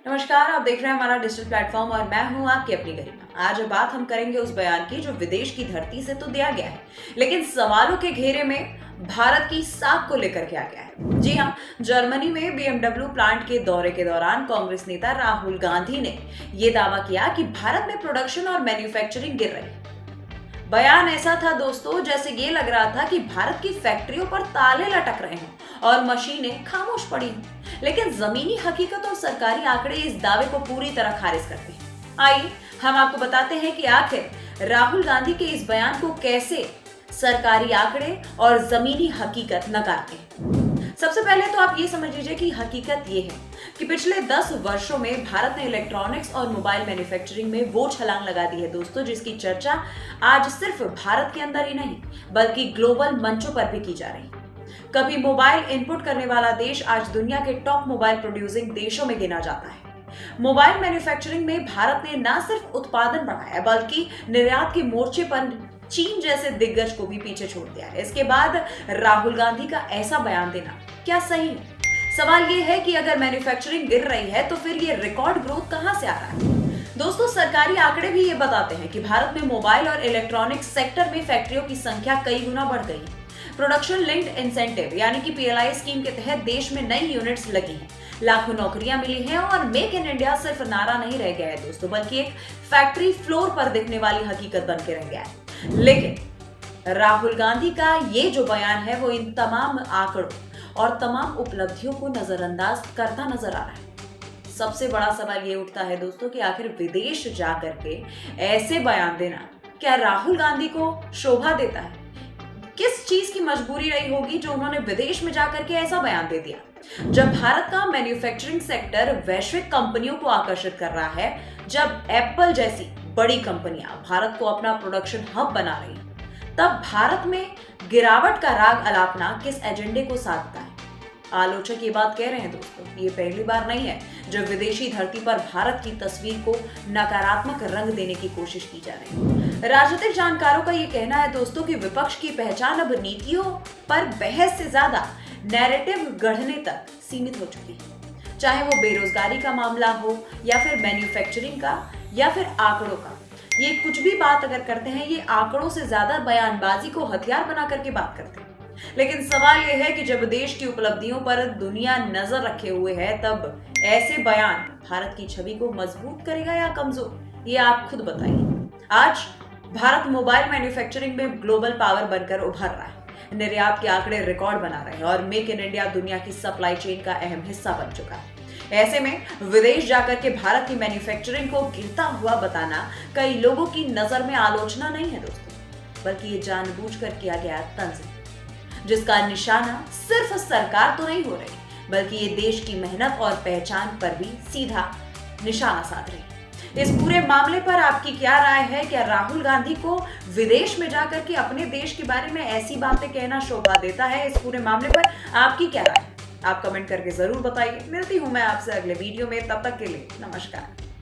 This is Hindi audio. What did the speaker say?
नमस्कार, आप देख रहे हैं हमारा डिजिटल प्लेटफॉर्म और मैं हूं आपकी अपनी गरिमा। आज बात हम करेंगे उस बयान की जो विदेश की धरती से तो दिया गया है, लेकिन सवालों के घेरे में भारत की साख को लेकर के आ गया है। जी हाँ, जर्मनी में BMW प्लांट के दौरे के दौरान कांग्रेस नेता राहुल गांधी ने यह दावा किया कि भारत में प्रोडक्शन और मैन्युफैक्चरिंग गिर रही है। बयान ऐसा था दोस्तों, जैसे ये लग रहा था कि भारत की फैक्ट्रियों पर ताले लटक रहे हैं और मशीनें खामोश पड़ी हैं। लेकिन जमीनी हकीकत और सरकारी आंकड़े इस दावे को पूरी तरह खारिज करते हैं। आइए हम आपको बताते हैं कि आखिर राहुल गांधी के इस बयान को कैसे सरकारी आंकड़े और जमीनी हकीकत नकारते हैं। सबसे पहले तो आप ये समझ लीजिए कि हकीकत ये है कि पिछले 10 वर्षों में भारत ने इलेक्ट्रॉनिक्स और मोबाइल मैन्युफैक्चरिंग में वो छलांग लगा दी है दोस्तों, जिसकी चर्चा आज सिर्फ भारत के अंदर ही नहीं बल्कि ग्लोबल मंचों पर भी की जा रही है। कभी मोबाइल इनपुट करने वाला देश आज दुनिया के टॉप मोबाइल प्रोड्यूसिंग देशों में गिना जाता है। मोबाइल मैन्युफैक्चरिंग में भारत ने न सिर्फ उत्पादन बढ़ाया बल्कि निर्यात के मोर्चे पर चीन जैसे दिग्गज को भी पीछे छोड़ दिया है। इसके बाद राहुल गांधी का ऐसा बयान देना क्या सही है? सवाल ये है कि अगर मैन्युफैक्चरिंग गिर रही है तो फिर ये रिकॉर्ड ग्रोथ कहां से आ रहा है? दोस्तों, सरकारी आंकड़े भी ये बताते हैं कि भारत में मोबाइल और इलेक्ट्रॉनिक्स सेक्टर में फैक्ट्रियों की संख्या कई गुना बढ़ गई है। प्रोडक्शन लिंक्ड इंसेंटिव यानी कि PLI स्कीम के तहत देश में नई यूनिट्स लगी हैं, लाखों नौकरियां मिली हैं और मेक इन इंडिया सिर्फ नारा नहीं रह गया है दोस्तों, बल्कि एक फैक्ट्री फ्लोर पर दिखने वाली हकीकत बन के रह गया है। लेकिन राहुल गांधी का ये जो बयान है वो इन तमाम आंकड़ों और तमाम उपलब्धियों को नजरअंदाज करता नजर आ रहा है। सबसे बड़ा सवाल ये उठता है दोस्तों कि आखिर विदेश जाकर के ऐसे बयान देना क्या राहुल गांधी को शोभा देता है? किस चीज की मजबूरी रही होगी जो उन्होंने विदेश में जाकर के ऐसा बयान दे दिया? जब भारत का मैन्युफैक्चरिंग सेक्टर वैश्विक कंपनियों को आकर्षित कर रहा है, जब एप्पल जैसी बड़ी कंपनियां भारत को अपना प्रोडक्शन हब बना रही हैं, तब भारत में गिरावट का राग अलापना किस एजेंडे को साधता है? आलोचक ये बात कह रहे हैं दोस्तों, ये पहली बार नहीं है जब विदेशी धरती पर भारत की तस्वीर को नकारात्मक रंग देने की कोशिश की जा रही है। राजनीतिक जानकारों का ये कहना है दोस्तों कि विपक्ष की पहचान अब नीतियों पर बहस से ज्यादा नैरेटिव गढ़ने तक सीमित हो चुकी है। चाहे वो बेरोजगारी का मामला हो या फिर मैन्युफैक्चरिंग का या फिर आंकड़ों का, ये कुछ भी बात अगर करते हैं ये आंकड़ों से ज्यादा बयानबाजी को हथियार बना करके बात करते हैं। लेकिन सवाल यह है कि जब देश की उपलब्धियों पर दुनिया नजर रखे हुए है, तब ऐसे बयान भारत की छवि को मजबूत करेगा या कमजोर, ये आप खुद बताइए। आज भारत मोबाइल मैन्युफैक्चरिंग में ग्लोबल पावर बनकर उभर रहा है, निर्यात के आंकड़े रिकॉर्ड बना रहे हैं और मेक इन इंडिया दुनिया की सप्लाई चेन का अहम हिस्सा बन चुका है। ऐसे में विदेश जाकर के भारत की मैन्युफैक्चरिंग को गिरता हुआ बताना कई लोगों की नजर में आलोचना नहीं है दोस्तों, बल्कि ये जानबूझकर किया गया तंज है, जिसका निशाना सिर्फ सरकार तो नहीं हो रही बल्कि ये देश की मेहनत और पहचान पर भी सीधा निशाना साध रही है। इस पूरे मामले पर आपकी क्या राय है? क्या राहुल गांधी को विदेश में जाकर के अपने देश के बारे में ऐसी बातें कहना शोभा देता है? इस पूरे मामले पर आपकी क्या राय है? आप कमेंट करके जरूर बताइए। मिलती हूं मैं आपसे अगले वीडियो में, तब तक के लिए नमस्कार।